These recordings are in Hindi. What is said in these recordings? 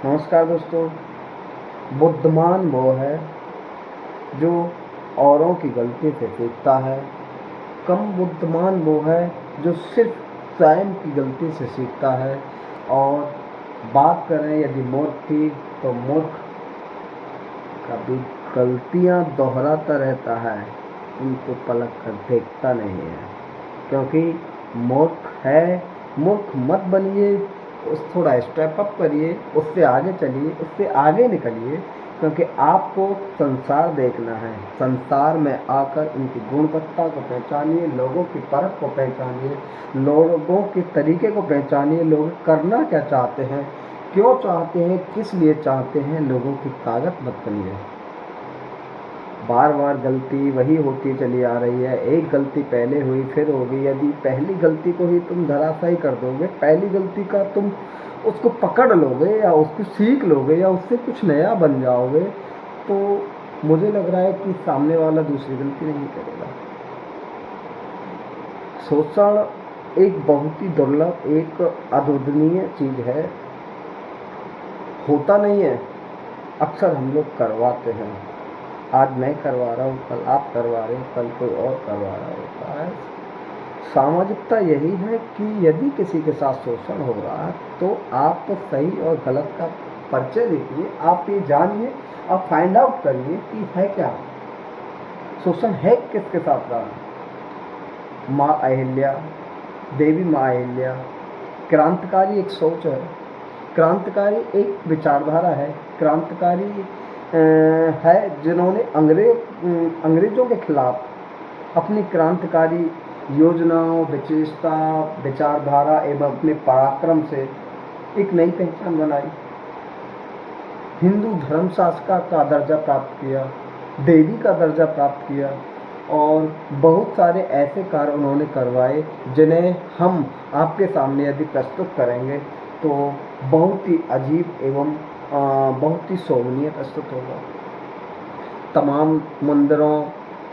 नमस्कार दोस्तों। बुद्धिमान वो है जो औरों की गलती से सीखता है। कम बुद्धिमान वो है जो सिर्फ स्वयं की गलती से सीखता है। और बात करें यदि मूर्ख की, तो मूर्ख कभी गलतियां दोहराता रहता है, उनको पलट कर देखता नहीं है। क्योंकि मूर्ख है, मूर्ख मत बनिए, उस थोड़ा स्टेप अप करिए, उससे आगे चलिए, उससे आगे निकलिए। क्योंकि आपको संसार देखना है। संसार में आकर उनकी गुणवत्ता को पहचानिए, लोगों की परख को पहचानिए, लोगों के तरीके को पहचानिए, लोग करना क्या चाहते हैं, क्यों चाहते हैं, किस लिए चाहते हैं। लोगों की ताकत मत बनिए। बार बार गलती वही होती चली आ रही है। एक गलती पहले हुई, फिर होगी। यदि पहली गलती को ही तुम धराशायी कर दोगे, पहली गलती का तुम उसको पकड़ लोगे या उसको सीख लोगे या उससे कुछ नया बन जाओगे, तो मुझे लग रहा है कि सामने वाला दूसरी गलती नहीं करेगा। शोषण एक बहुत ही दुर्लभ, एक अद्वितीय चीज है। होता नहीं है, अक्सर हम लोग करवाते हैं। आज मैं करवा रहा हूँ, कल आप करवा रहे हो, कल कोई और करवा रहा होता है। सामाजिकता यही है कि यदि किसी के साथ शोषण हो रहा है, तो आप सही और गलत का परिचय दीजिए। आप ये जानिए, आप फाइंड आउट करिए कि है क्या शोषण, है किसके साथ रहा। माँ अहिल्या, देवी माँ अहिल्या क्रांतिकारी एक सोच है, क्रांतिकारी एक विचारधारा है, क्रांतिकारी है जिन्होंने अंग्रेजों के खिलाफ अपनी क्रांतिकारी योजनाओं, विशेषता, विचारधारा एवं अपने पराक्रम से एक नई पहचान बनाई। हिंदू धर्म शास्त्र का दर्जा प्राप्त किया, देवी का दर्जा प्राप्त किया, और बहुत सारे ऐसे कार्य उन्होंने करवाए जिन्हें हम आपके सामने यदि प्रस्तुत करेंगे तो बहुत ही अजीब एवं बहुत ही शोभनीय प्रस्तुत होगा। तमाम मंदिरों,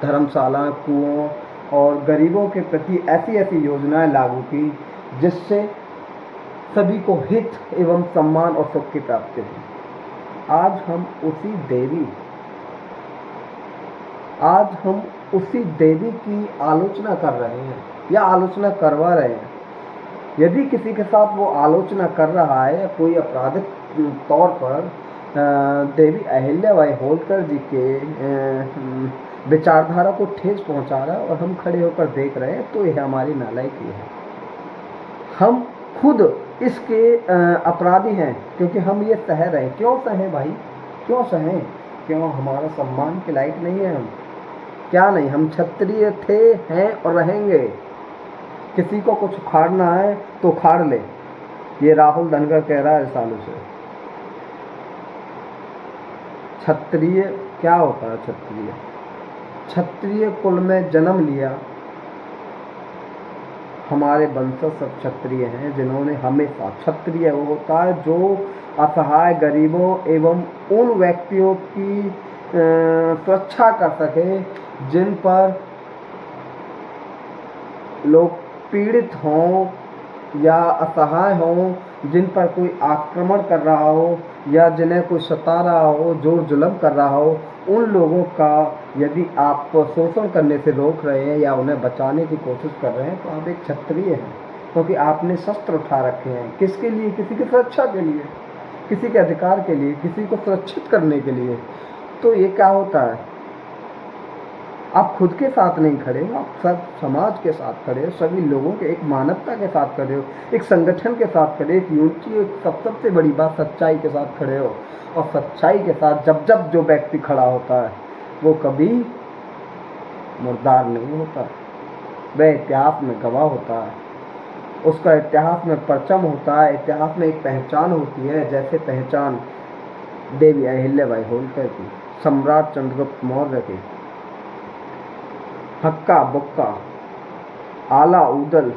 धर्मशाला, कुओं और गरीबों के प्रति ऐसी ऐसी योजनाएं लागू की जिससे सभी को हित एवं सम्मान और सुख की प्राप्ति हुई। आज हम उसी देवी की आलोचना कर रहे हैं या आलोचना करवा रहे हैं। यदि किसी के साथ वो आलोचना कर रहा है, कोई आपराधिक तौर पर देवी अहिल्याबाई होलकर जी के विचारधारा को ठेस पहुंचा रहा है और हम खड़े होकर देख रहे हैं, तो यह हमारी नालायकी है। हम खुद इसके अपराधी हैं, क्योंकि हम ये सह रहे हैं। क्यों सहें भाई, क्यों सहें? क्यों हमारा सम्मान के लायक नहीं है हम? क्या नहीं, हम क्षत्रिय थे, हैं और रहेंगे। किसी को कुछ उखाड़ना है तो उखाड़ ले, ये राहुल धनगर कह रहा है सालों से। क्षत्रिय क्या होता है? क्षत्रिय कुल में जन्म लिया। हमारे वंशज सब क्षत्रिय हैं, जिन्होंने हमेशा, क्षत्रिय वो होता है जो असहाय गरीबों एवं उन व्यक्तियों की सुरक्षा कर सके जिन पर लोग पीड़ित हों या असहाय हों, जिन पर कोई आक्रमण कर रहा हो या जिन्हें कोई सता रहा हो, जोर जुल्म कर रहा हो, उन लोगों का यदि आप शोषण करने से रोक रहे हैं या उन्हें बचाने की कोशिश कर रहे हैं, तो आप एक क्षत्रिय हैं। क्योंकि आपने शस्त्र उठा रखे हैं। किसके लिए? किसी की सुरक्षा के लिए, किसी के अधिकार के लिए, किसी को सुरक्षित करने के लिए। तो ये क्या होता है? आप खुद के साथ नहीं खड़े हो, आप सब समाज के साथ खड़े हो, सभी लोगों के, एक मानवता के साथ खड़े हो, एक संगठन के साथ खड़े, एक यूनिटी, एक सबसे बड़ी बात सच्चाई के साथ खड़े हो। और सच्चाई के साथ जब जब जो व्यक्ति खड़ा होता है वो कभी मुर्दार नहीं होता, वह इतिहास में गवाह होता है, उसका इतिहास में परचम होता है, इतिहास में एक पहचान होती है। जैसे पहचान देवी अहिल्याबाई होलकर की, सम्राट चंद्रगुप्त मौर्य की, हक्का बुक्का, आला ऊदल,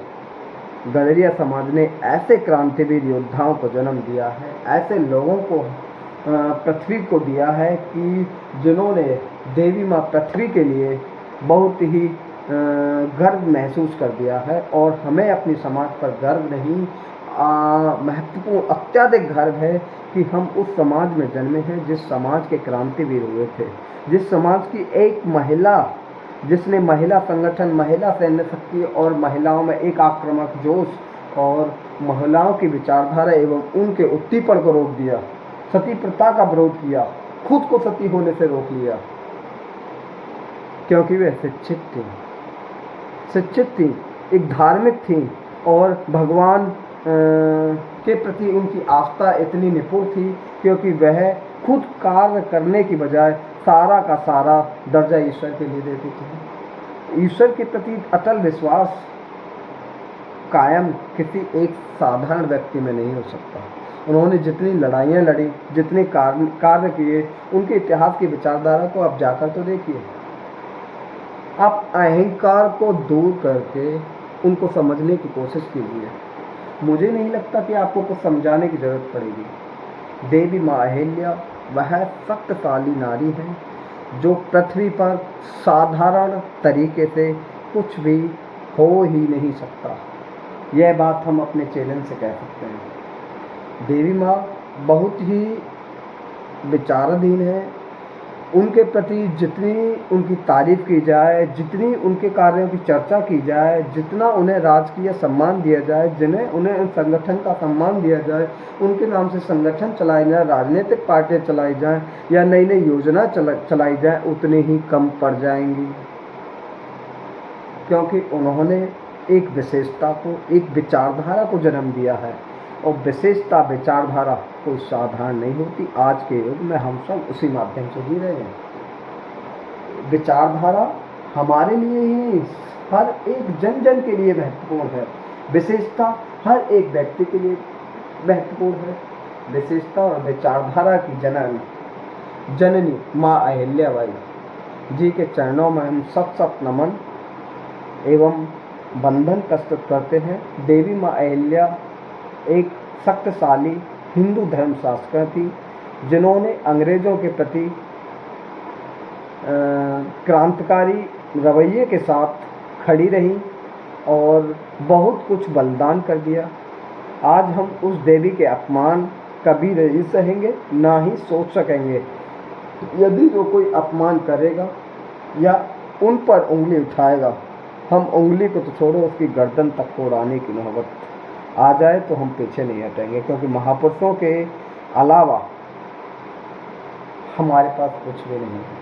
गडरिया समाज ने ऐसे क्रांतिवीर योद्धाओं को जन्म दिया है, ऐसे लोगों को पृथ्वी को दिया है कि जिन्होंने देवी माँ पृथ्वी के लिए बहुत ही गर्व महसूस कर दिया है। और हमें अपनी समाज पर गर्व नहीं, महत्वपूर्ण अत्यधिक गर्व है कि हम उस समाज में जन्मे हैं जिस समाज के क्रांतिवीर हुए थे, जिस समाज की एक महिला, जिसने महिला संगठन, महिला सैन्य शक्ति और महिलाओं में एक आक्रामक जोश और महिलाओं की विचारधारा एवं उनके उत्पीड़न को रोक दिया, सती प्रथा का विरोध किया, खुद को सती होने से रोक लिया, क्योंकि वे शिक्षित थी, एक धार्मिक थी और भगवान के प्रति उनकी आस्था इतनी निपुण थी क्योंकि वह खुद कार्य करने की बजाय सारा का सारा दर्जा ईश्वर के लिए देती थी। ईश्वर के प्रति अटल विश्वास कायम किसी एक साधारण व्यक्ति में नहीं हो सकता। उन्होंने जितनी लड़ाइयाँ लड़ी, जितने कार्य किए, उनके इतिहास की विचारधारा को आप जाकर तो देखिए। आप अहंकार को दूर करके उनको समझने की कोशिश कीजिए। मुझे नहीं लगता कि आपको कुछ समझाने की जरूरत पड़ेगी। देवी माँ अहिल्या वह शक्तिशाली नारी है जो पृथ्वी पर साधारण तरीके से कुछ भी हो ही नहीं सकता। यह बात हम अपने चैलेंज से कह सकते हैं। देवी माँ बहुत ही विचाराधीन है। उनके प्रति जितनी उनकी तारीफ की जाए, जितनी उनके कार्यों की चर्चा की जाए, जितना उन्हें राजकीय सम्मान दिया जाए, उन्हें संगठन का सम्मान दिया जाए, उनके नाम से संगठन चलाए जाए, राजनीतिक पार्टियां चलाई जाएं या नई नई योजना चलाई जाए, उतने ही कम पड़ जाएंगी, क्योंकि उन्होंने एक विशेषता को, एक विचारधारा को जन्म दिया है। और विशेषता, विचारधारा कोई साधारण नहीं होती। आज के युग में हम सब उसी माध्यम से जी रहे हैं। विचारधारा हमारे लिए ही नहीं, हर एक जन जन के लिए महत्वपूर्ण है। विशेषता हर एक व्यक्ति के लिए महत्वपूर्ण है। विशेषता और विचारधारा की जननी माँ अहिल्याबाई जी के चरणों में हम सत नमन एवं बंधन प्रस्तुत करते हैं। देवी माँ अहिल्या एक शक्तिशाली हिंदू धर्म शास्त्र थी, जिन्होंने अंग्रेजों के प्रति क्रांतिकारी रवैये के साथ खड़ी रही और बहुत कुछ बलिदान कर दिया। आज हम उस देवी के अपमान कभी नहीं सहेंगे, ना ही सोच सकेंगे। यदि जो कोई अपमान करेगा या उन पर उंगली उठाएगा, हम उंगली को तो छोड़ो, उसकी गर्दन तक को उड़ाने की नौबत आ जाए तो हम पीछे नहीं हटेंगे, क्योंकि महापुरुषों के अलावा हमारे पास कुछ भी नहीं है।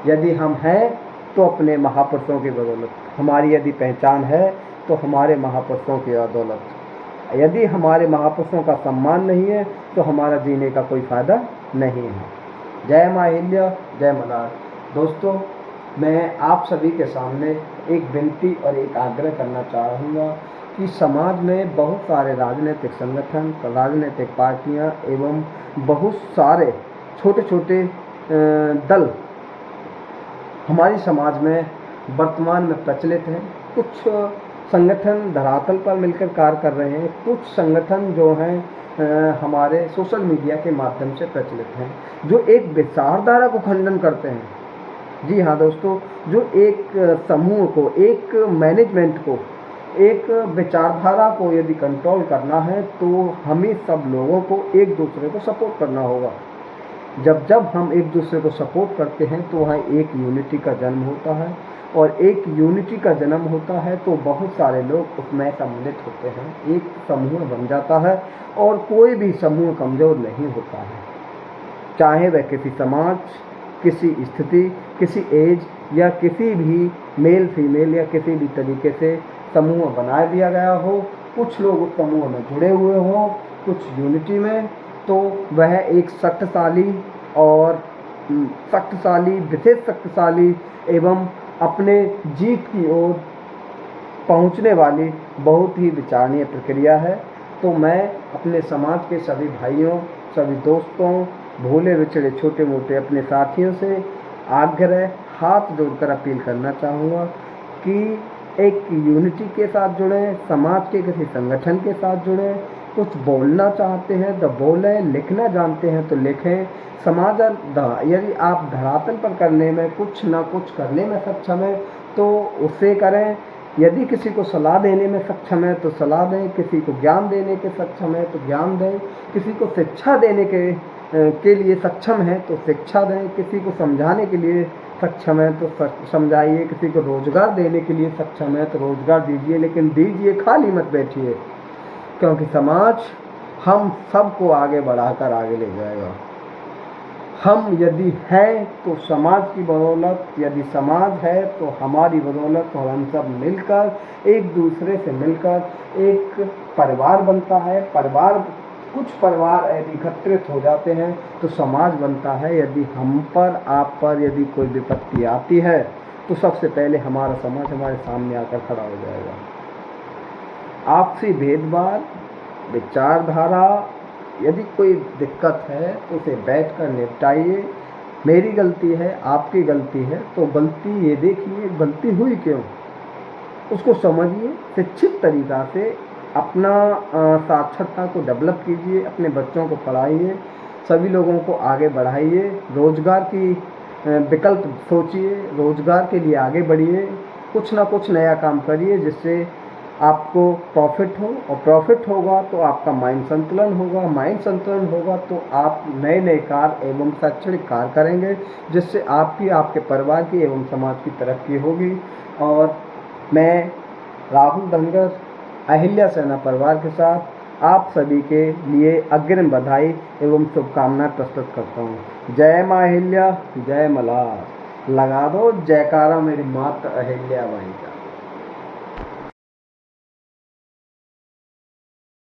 यदि हम हैं तो अपने महापुरुषों की बदौलत, हमारी यदि पहचान है तो हमारे महापुरुषों की बदौलत। यदि हमारे महापुरुषों का सम्मान नहीं है तो हमारा जीने का कोई फायदा नहीं है। जय माँ अहिल्या, जय मल्हार। दोस्तों, मैं आप सभी के सामने एक विनती और एक आग्रह करना चाहूँगा कि समाज में बहुत सारे राजनीतिक संगठन, राजनीतिक पार्टियां एवं बहुत सारे छोटे छोटे दल हमारे समाज में वर्तमान में प्रचलित हैं। कुछ संगठन धरातल पर मिलकर कार्य कर रहे हैं, कुछ संगठन जो हैं हमारे सोशल मीडिया के माध्यम से प्रचलित हैं, जो एक विचारधारा को खंडन करते हैं। जी हाँ दोस्तों, जो एक समूह को, एक मैनेजमेंट को, एक विचारधारा को यदि कंट्रोल करना है तो हमें सब लोगों को एक दूसरे को सपोर्ट करना होगा। जब हम एक दूसरे को सपोर्ट करते हैं तो वहाँ एक यूनिटी का जन्म होता है, और एक यूनिटी का जन्म होता है तो बहुत सारे लोग उसमें सम्मिलित होते हैं, एक समूह बन जाता है और कोई भी समूह कमज़ोर नहीं होता है। चाहे वह किसी समाज, किसी स्थिति, किसी एज या किसी भी मेल फीमेल या किसी भी तरीके से समूह बना दिया गया हो, कुछ लोग उस समूह में जुड़े हुए हों, कुछ यूनिटी में, तो वह एक शक्तिशाली और विशेष शक्तिशाली एवं अपने जीत की ओर पहुंचने वाली बहुत ही विचारणीय प्रक्रिया है। तो मैं अपने समाज के सभी भाइयों, सभी दोस्तों, भूले बिछड़े छोटे मोटे अपने साथियों से आग्रह, हाथ जोड़कर अपील करना चाहूँगा कि एक यूनिटी के साथ जुड़ें, समाज के किसी संगठन के साथ जुड़ें। कुछ बोलना चाहते हैं तो बोलें, लिखना जानते हैं तो लिखें। समाज यदि आप धरातल पर करने में कुछ ना कुछ करने में सक्षम हैं तो उसे करें। यदि किसी को सलाह देने में सक्षम है तो सलाह दें, किसी को ज्ञान देने के सक्षम है तो ज्ञान दें, किसी को शिक्षा देने के लिए सक्षम है तो शिक्षा दें, किसी को समझाने के लिए सक्षम है तो समझाइए, किसी को रोज़गार देने के लिए सक्षम है तो रोज़गार दीजिए, लेकिन दीजिए, खाली मत बैठिए, क्योंकि समाज हम सबको आगे बढ़ाकर आगे ले जाएगा। हम यदि हैं तो समाज की बदौलत, यदि समाज है तो हमारी बदौलत, और हम सब मिलकर, एक दूसरे से मिलकर एक परिवार बनता है। कुछ परिवार यदि एकत्रित हो जाते हैं तो समाज बनता है। यदि हम पर, आप पर यदि कोई विपत्ति आती है तो सबसे पहले हमारा समाज हमारे सामने आकर खड़ा हो जाएगा। आपसी भेदभाव, विचारधारा, यदि कोई दिक्कत है तो उसे बैठकर निपटाइए। मेरी गलती है, आपकी गलती है, तो गलती ये देखिए गलती हुई क्यों, उसको समझिए, शिक्षित तरीक़ा से अपना साक्षरता को डेवलप कीजिए, अपने बच्चों को पढ़ाइए, सभी लोगों को आगे बढ़ाइए, रोज़गार की विकल्प सोचिए, रोज़गार के लिए आगे बढ़िए, कुछ ना कुछ नया काम करिए जिससे आपको प्रॉफिट हो, और प्रॉफिट होगा तो आपका माइंड संतुलन होगा, माइंड संतुलन होगा तो आप नए नए कार्य एवं शैक्षणिक कार्य करेंगे, जिससे आपकी, आपके परिवार की एवं समाज की तरक्की होगी। और मैं राहुल धनगर अहिल्या सेना परिवार के साथ आप सभी के लिए अग्रिम बधाई एवं शुभकामनाएं प्रस्तुत करता हूँ। जय माँ अहिल्या, जय मल्हार। लगा दो जयकारा मेरी माता अहिल्या बाई का।